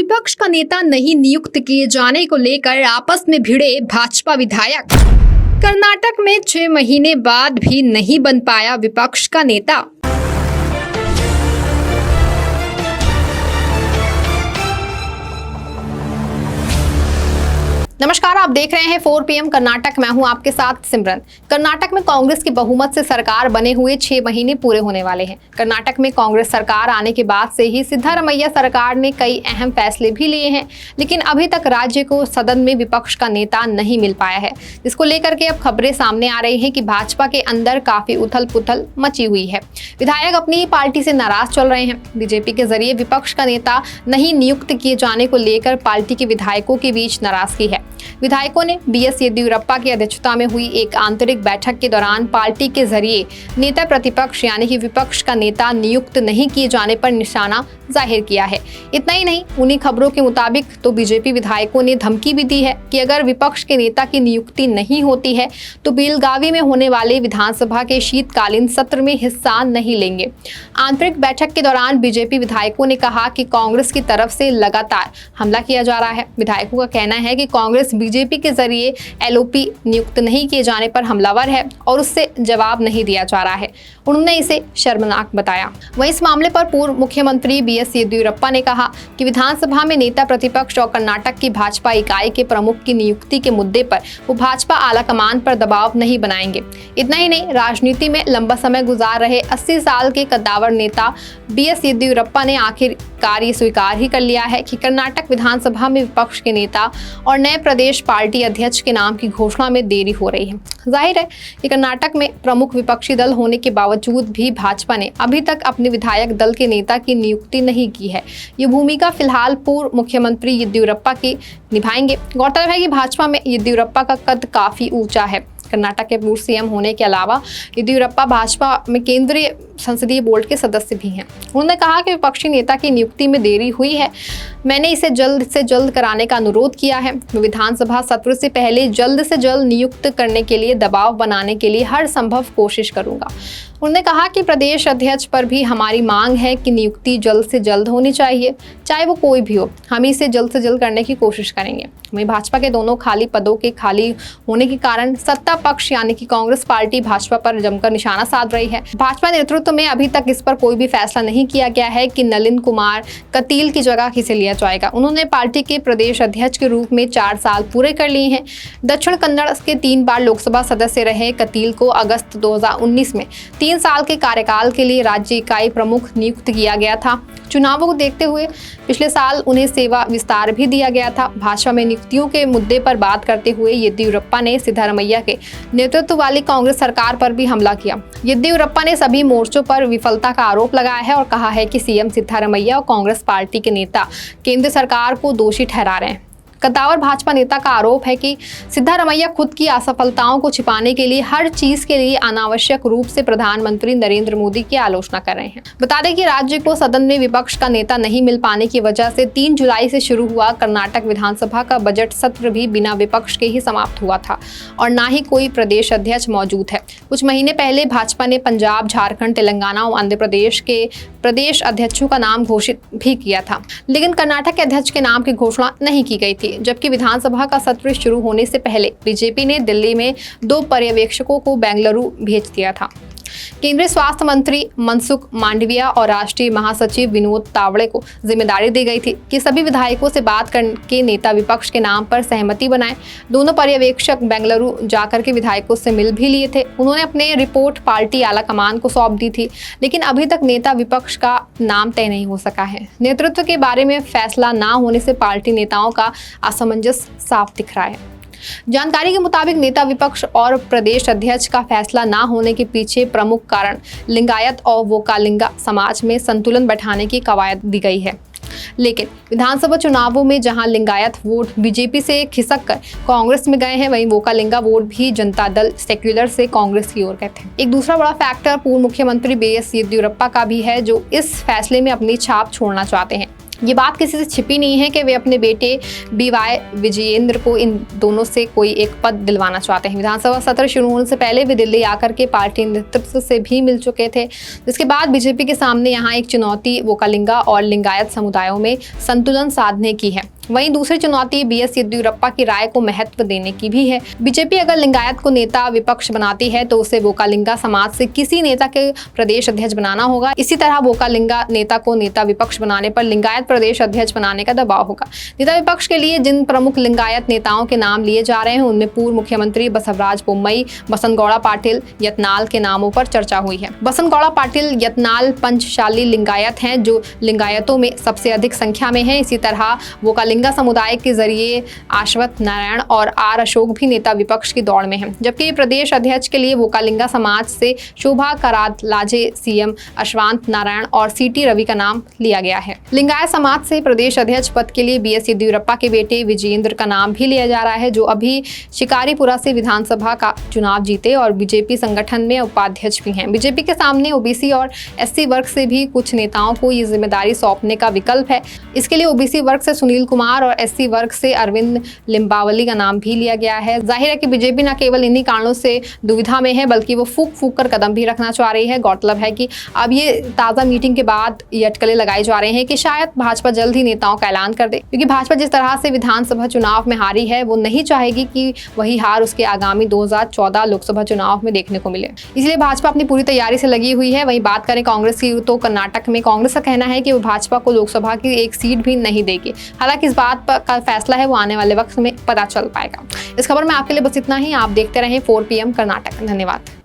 विपक्ष का नेता नहीं नियुक्त किए जाने को लेकर आपस में भिड़े भाजपा विधायक। कर्नाटक में 6 महीने बाद भी नहीं बन पाया विपक्ष का नेता। नमस्कार, आप देख रहे हैं 4 PM कर्नाटक। मैं हूं आपके साथ सिमरन। कर्नाटक में कांग्रेस की बहुमत से सरकार बने हुए 6 महीने पूरे होने वाले हैं। कर्नाटक में कांग्रेस सरकार आने के बाद से ही सिद्धारमैया सरकार ने कई अहम फैसले भी लिए हैं, लेकिन अभी तक राज्य को सदन में विपक्ष का नेता नहीं मिल पाया है, जिसको लेकर के अब खबरें सामने आ रही हैं कि भाजपा के अंदर काफी उथल पुथल मची हुई है। विधायक अपनी पार्टी से नाराज चल रहे हैं। बीजेपी के जरिए विपक्ष का नेता नहीं नियुक्त किए जाने को लेकर पार्टी के विधायकों के बीच नाराजगी है। विधायकों ने BS येदियुरप्पा की अध्यक्षता में हुई एक आंतरिक बैठक के दौरान पार्टी के जरिए नेता प्रतिपक्ष यानी कि विपक्ष का नेता नियुक्त नहीं किए जाने पर निशाना जाहिर किया है। इतना ही नहीं, उन्हीं खबरों के मुताबिक तो बीजेपी विधायकों ने धमकी भी दी है कि अगर विपक्ष के नेता की नियुक्ति नहीं होती है तो बेलगावी में होने वाले विधानसभा के शीतकालीन सत्र में हिस्सा नहीं लेंगे। आंतरिक बैठक के दौरान बीजेपी विधायकों ने कहा कि कांग्रेस की तरफ से लगातार हमला किया जा रहा है। विधायकों का कहना है कि कांग्रेस बीजेपी के जरिए LOP नियुक्त नहीं किए जाने पर हमलावर है और उससे जवाब नहीं दिया जा रहा है। उन्होंने इसे शर्मनाक बताया। वहीं इस मामले पर पूर्व मुख्यमंत्री BS येदियुरप्पा ने कहा कि विधानसभा में नेता प्रतिपक्ष और कर्नाटक की भाजपा इकाई के प्रमुख की नियुक्ति के मुद्दे पर वो भाजपा आला कमान पर दबाव नहीं बनाएंगे। इतना ही नहीं, राजनीति में लंबा समय गुजार रहे 80 साल के कद्दावर नेता BS येदियुरप्पा ने आखिरकार ये स्वीकार ही कर लिया है कि कर्नाटक विधानसभा में विपक्ष के नेता और नए प्रदेश पार्टी अध्यक्ष के नाम की घोषणा में देरी हो रही है। जाहिर है कि कर्नाटक में प्रमुख विपक्षी दल होने के बावजूद भी भाजपा ने अभी तक अपने विधायक दल के नेता की नियुक्ति नहीं की है। ये भूमिका फिलहाल पूर्व मुख्यमंत्री येदियुरप्पा की निभाएंगे। गौरतलब है कि भाजपा में येदियुरप्पा का कद काफी ऊंचा है। कर्नाटक के पूर्व CM होने के अलावा येदियुरप्पा भाजपा में केंद्रीय संसदीय बोर्ड के सदस्य भी हैं। उन्होंने कहा कि विपक्षी नेता की नियुक्ति में देरी हुई है। मैंने इसे जल्द से जल्द कराने का अनुरोध किया है। विधानसभा सत्र से पहले जल्द से जल्द नियुक्त करने के लिए दबाव बनाने के लिए हर संभव कोशिश करूंगा। उन्होंने कहा कि प्रदेश अध्यक्ष पर भी हमारी मांग है कि नियुक्ति जल्द से जल्द होनी चाहिए, चाहे वो कोई भी हो। हम इसे जल्द से जल्द करने की कोशिश करेंगे। वहीं भाजपा के दोनों खाली पदों के खाली होने के कारण सत्ता पक्ष यानी कि कांग्रेस पार्टी भाजपा पर जमकर निशाना साध रही है। भाजपा नेतृत्व में अभी तक इस पर कोई भी फैसला नहीं किया गया है कि नलिन कुमार कतील की जगह किसे लिया जाएगा। उन्होंने पार्टी के प्रदेश अध्यक्ष के रूप में 4 साल पूरे कर लिए हैं। दक्षिण कन्नड़ के 3 बार लोकसभा सदस्य रहे कतील को अगस्त 2019 में 3 साल के कार्यकाल के लिए राज्य इकाई प्रमुख नियुक्त किया गया था। चुनावों को देखते हुए पिछले साल उन्हें सेवा विस्तार भी दिया गया था। भाजपा में नियुक्तियों के मुद्दे पर बात करते हुए येदियुरप्पा ने सिद्धारमैया के नेतृत्व वाली कांग्रेस सरकार पर भी हमला किया। येदियुरप्पा ने सभी मोर्चों पर विफलता का आरोप लगाया है और कहा है कि CM सिद्धारमैया और कांग्रेस पार्टी के नेता केंद्र सरकार को दोषी ठहरा रहे हैं। कद्दावर भाजपा नेता का आरोप है कि सिद्धारमैया खुद की असफलताओं को छिपाने के लिए हर चीज के लिए अनावश्यक रूप से प्रधानमंत्री नरेंद्र मोदी की आलोचना कर रहे हैं। बता दें कि राज्य को सदन में विपक्ष का नेता नहीं मिल पाने की वजह से 3 जुलाई से शुरू हुआ कर्नाटक विधानसभा का बजट सत्र भी बिना विपक्ष के ही समाप्त हुआ था और ना ही कोई प्रदेश अध्यक्ष मौजूद है। कुछ महीने पहले भाजपा ने पंजाब, झारखंड, तेलंगाना और आंध्र प्रदेश के प्रदेश अध्यक्षों का नाम घोषित भी किया था, लेकिन कर्नाटक के अध्यक्ष के नाम की घोषणा नहीं की गई थी। जबकि विधानसभा का सत्र शुरू होने से पहले बीजेपी ने दिल्ली में 2 पर्यवेक्षकों को बेंगलुरु भेज दिया था। केंद्रीय स्वास्थ्य मंत्री मनसुख मांडविया और राष्ट्रीय महासचिव विनोद तावड़े को जिम्मेदारी दी गई थी कि सभी विधायकों से बात करके नेता विपक्ष के नाम पर सहमति बनाएं। दोनों पर्यवेक्षक बेंगलुरु जाकर के विधायकों से मिल भी लिए थे। उन्होंने अपने रिपोर्ट पार्टी आला कमान को सौंप दी थी, लेकिन अभी तक नेता विपक्ष का नाम तय नहीं हो सका है। नेतृत्व के बारे में फैसला ना होने से पार्टी नेताओं का असमंजस साफ दिख रहा है। जानकारी के मुताबिक नेता विपक्ष और प्रदेश अध्यक्ष का फैसला ना होने के पीछे प्रमुख कारण लिंगायत और वोकालिंगा समाज में संतुलन बैठाने की कवायद दी गई है। लेकिन विधानसभा चुनावों में जहां लिंगायत वोट बीजेपी से खिसक कर कांग्रेस में गए हैं, वहीं वोकालिंगा वोट भी जनता दल सेक्युलर से कांग्रेस की ओर गए थे। एक दूसरा बड़ा फैक्टर पूर्व मुख्यमंत्री BS येदियुरप्पा का भी है, जो इस फैसले में अपनी छाप छोड़ना चाहते हैं। ये बात किसी से छिपी नहीं है कि वे अपने बेटे BY विजयेंद्र को इन दोनों से कोई एक पद दिलवाना चाहते हैं। विधानसभा सत्र शुरू होने से पहले वे दिल्ली आकर के पार्टी नेतृत्व से भी मिल चुके थे, जिसके बाद बीजेपी के सामने यहाँ एक चुनौती वोकालिंगा और लिंगायत समुदायों में संतुलन साधने की है। वहीं दूसरी चुनौती BS येदियुरप्पा की राय को महत्व देने की भी है। बीजेपी अगर लिंगायत को नेता विपक्ष बनाती है तो उसे वोकालिंगा समाज से किसी नेता के प्रदेश अध्यक्ष बनाना होगा। इसी तरह वोकालिंगा नेता को नेता विपक्ष बनाने पर लिंगायत प्रदेश अध्यक्ष बनाने का दबाव होगा। नेता विपक्ष के लिए जिन प्रमुख लिंगायत नेताओं के नाम लिए जा रहे हैं उनमें पूर्व मुख्यमंत्री बसवराज बोम्मई, बसनगौड़ा पाटिल, यत्नाल के नामों पर चर्चा हुई है। बसनगौड़ा पाटिल यत्नाल पंचशाली लिंगायत हैं जो लिंगायतों में सबसे अधिक संख्या में है। इसी तरह वोकालिंगा समुदाय के जरिए आश्वत नारायण और R अशोक भी नेता विपक्ष की दौड़ में हैं, जबकि प्रदेश अध्यक्ष के लिए वोकालिंगा समाज से शोभा करादलाजे, CM अश्वांत नारायण और CT रवि का नाम लिया गया है। लिंगायत समाज से प्रदेश अध्यक्ष पद के लिए BS येदियुरप्पा के बेटे विजयेंद्र का नाम भी लिया जा रहा है, जो अभी शिकारीपुरा से विधानसभा का चुनाव जीते और बीजेपी संगठन में उपाध्यक्ष भी हैं। बीजेपी के सामने OBC और SC वर्ग से भी कुछ नेताओं को ये जिम्मेदारी सौंपने का विकल्प है। इसके लिए OBC वर्ग से सुनील कुमार और SC वर्ग से अरविंद लिम्बावली का नाम भी लिया गया है। जाहिर है कि बीजेपी न केवल इन्हीं कारणों से दुविधा में है बल्कि वो फूक कर कदम भी रखना चाह रही है। गौरतलब है कि अब ये ताज़ा मीटिंग के बाद ये अटकलें लगाई जा रहे हैं कि शायद भाजपा जल्द ही नेताओं का ऐलान कर दे, क्योंकि भाजपा जिस तरह से विधानसभा चुनाव में हारी है वो नहीं चाहेगी कि वही हार उसके आगामी 2014 लोकसभा चुनाव में देखने को मिले। इसलिए भाजपा अपनी पूरी तैयारी से लगी हुई है। वहीं बात करें कांग्रेस की तो कर्नाटक में कांग्रेस का कहना है कि वो भाजपा को लोकसभा की एक सीट भी नहीं देगी। हालांकि इस बात का फैसला है वो आने वाले वक्त में पता चल पाएगा। इस खबर में आपके लिए बस इतना ही। आप देखते रहें 4 PM कर्नाटक। धन्यवाद।